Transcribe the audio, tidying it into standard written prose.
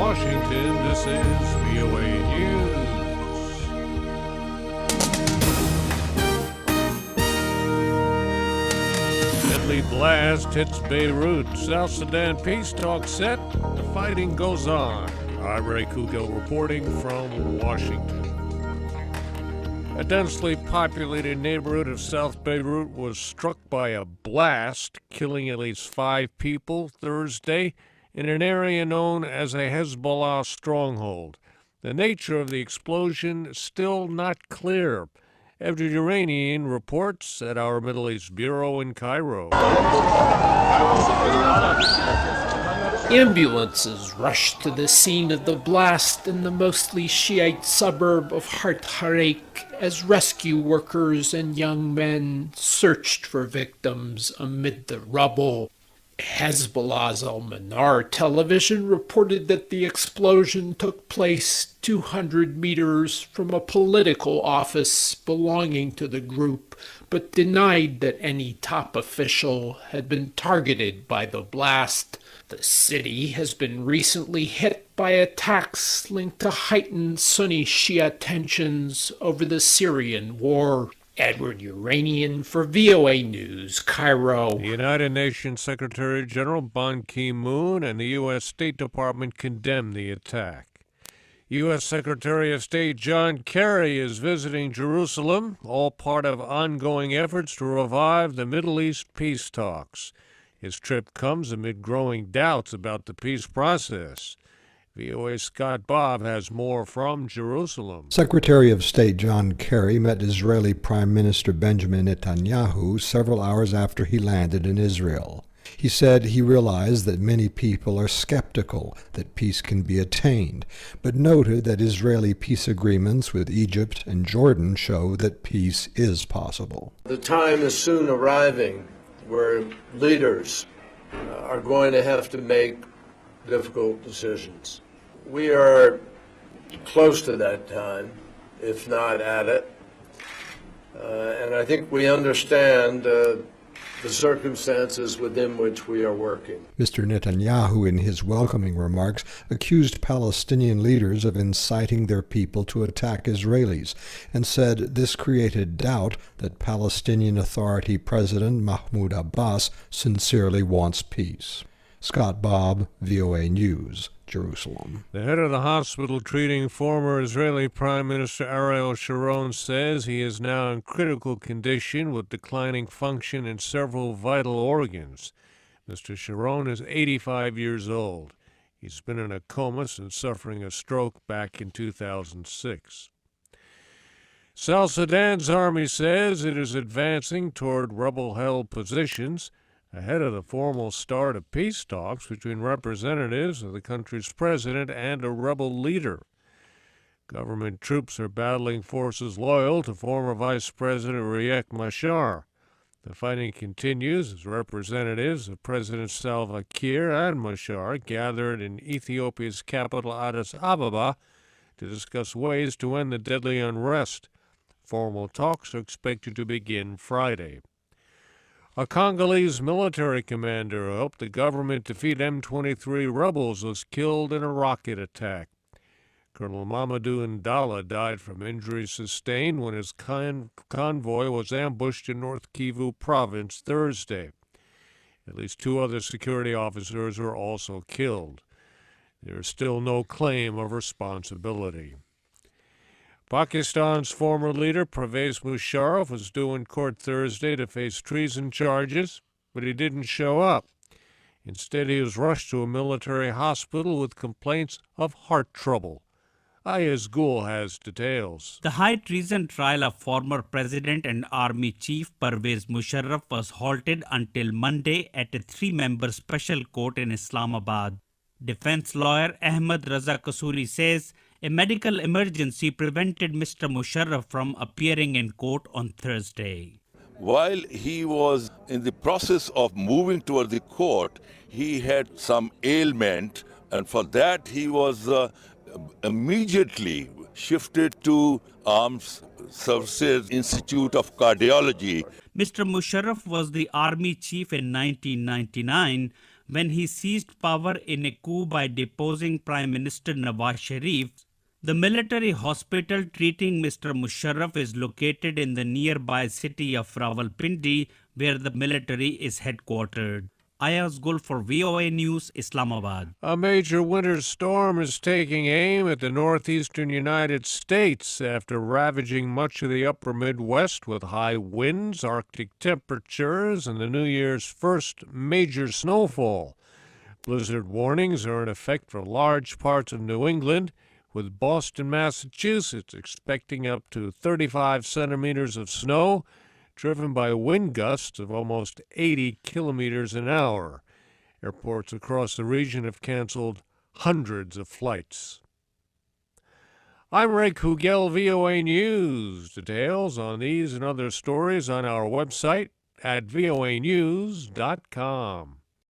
Washington, this is VOA News. Deadly blast hits Beirut. South Sudan peace talks set. The fighting goes on. I'm Ray Kouguell reporting from Washington. A densely populated neighborhood of South Beirut was struck by a blast, killing at least 5 people Thursday in an area known as a Hezbollah stronghold. The nature of the explosion is still not clear. Yeranian reports at our Middle East Bureau in Cairo. Ambulances rushed to the scene of the blast in the mostly Shiite suburb of Haret Hreik as rescue workers and young men searched for victims amid the rubble. Hezbollah's Al-Manar television reported that the explosion took place 200 meters from a political office belonging to the group, but denied that any top official had been targeted by the blast. The city has been recently hit by attacks linked to heightened Sunni-Shia tensions over the Syrian war. Edward Yeranian for VOA News, Cairo. The United Nations Secretary General Ban Ki-moon and the U.S. State Department condemned the attack. U.S. Secretary of State John Kerry is visiting Jerusalem, all part of ongoing efforts to revive the Middle East peace talks. His trip comes amid growing doubts about the peace process. VOA's Scott Bob has more from Jerusalem. Secretary of State John Kerry met Israeli Prime Minister Benjamin Netanyahu several hours after he landed in Israel. He said he realized that many people are skeptical that peace can be attained, but noted that Israeli peace agreements with Egypt and Jordan show that peace is possible. The time is soon arriving where leaders are going to have to make difficult decisions. We are close to that time, if not at it, and I think we understand the circumstances within which we are working. Mr. Netanyahu, in his welcoming remarks, accused Palestinian leaders of inciting their people to attack Israelis and said this created doubt that Palestinian Authority President Mahmoud Abbas sincerely wants peace. Scott Bob, VOA News, Jerusalem. The head of the hospital treating former Israeli Prime Minister Ariel Sharon says he is now in critical condition with declining function in several vital organs. Mr. Sharon is 85 years old. He's been in a coma since suffering a stroke back in 2006. South Sudan's army says it is advancing toward rebel-held positions ahead of the formal start of peace talks between representatives of the country's president and a rebel leader. Government troops are battling forces loyal to former Vice President Riek Machar. The fighting continues as representatives of President Salva Kiir and Machar gathered in Ethiopia's capital Addis Ababa to discuss ways to end the deadly unrest. Formal talks are expected to begin Friday. A Congolese military commander who helped the government defeat M23 rebels was killed in a rocket attack. Colonel Mamadou Ndala died from injuries sustained when his convoy was ambushed in North Kivu province Thursday. At least 2 other security officers were also killed. There is still no claim of responsibility. Pakistan's former leader, Pervez Musharraf, was due in court Thursday to face treason charges, but he didn't show up. Instead, he was rushed to a military hospital with complaints of heart trouble. Ayaz Gul has details. The high treason trial of former president and army chief Pervez Musharraf was halted until Monday at a 3-member special court in Islamabad. Defense lawyer Ahmed Raza Kasuri says a medical emergency prevented Mr. Musharraf from appearing in court on Thursday. While he was in the process of moving toward the court, he had some ailment, and for that he was immediately shifted to Armed Services Institute of Cardiology. Mr. Musharraf was the army chief in 1999 when he seized power in a coup by deposing Prime Minister Nawaz Sharif. The military hospital treating Mr. Musharraf is located in the nearby city of Rawalpindi, where the military is headquartered. Ayaz Gul for VOA News, Islamabad. A major winter storm is taking aim at the northeastern United States after ravaging much of the upper Midwest with high winds, Arctic temperatures, and the New Year's first major snowfall. Blizzard warnings are in effect for large parts of New England, with Boston, Massachusetts expecting up to 35 centimeters of snow, driven by wind gusts of almost 80 kilometers an hour. Airports across the region have canceled hundreds of flights. I'm Ray Kouguell, VOA News. Details on these and other stories on our website at voanews.com.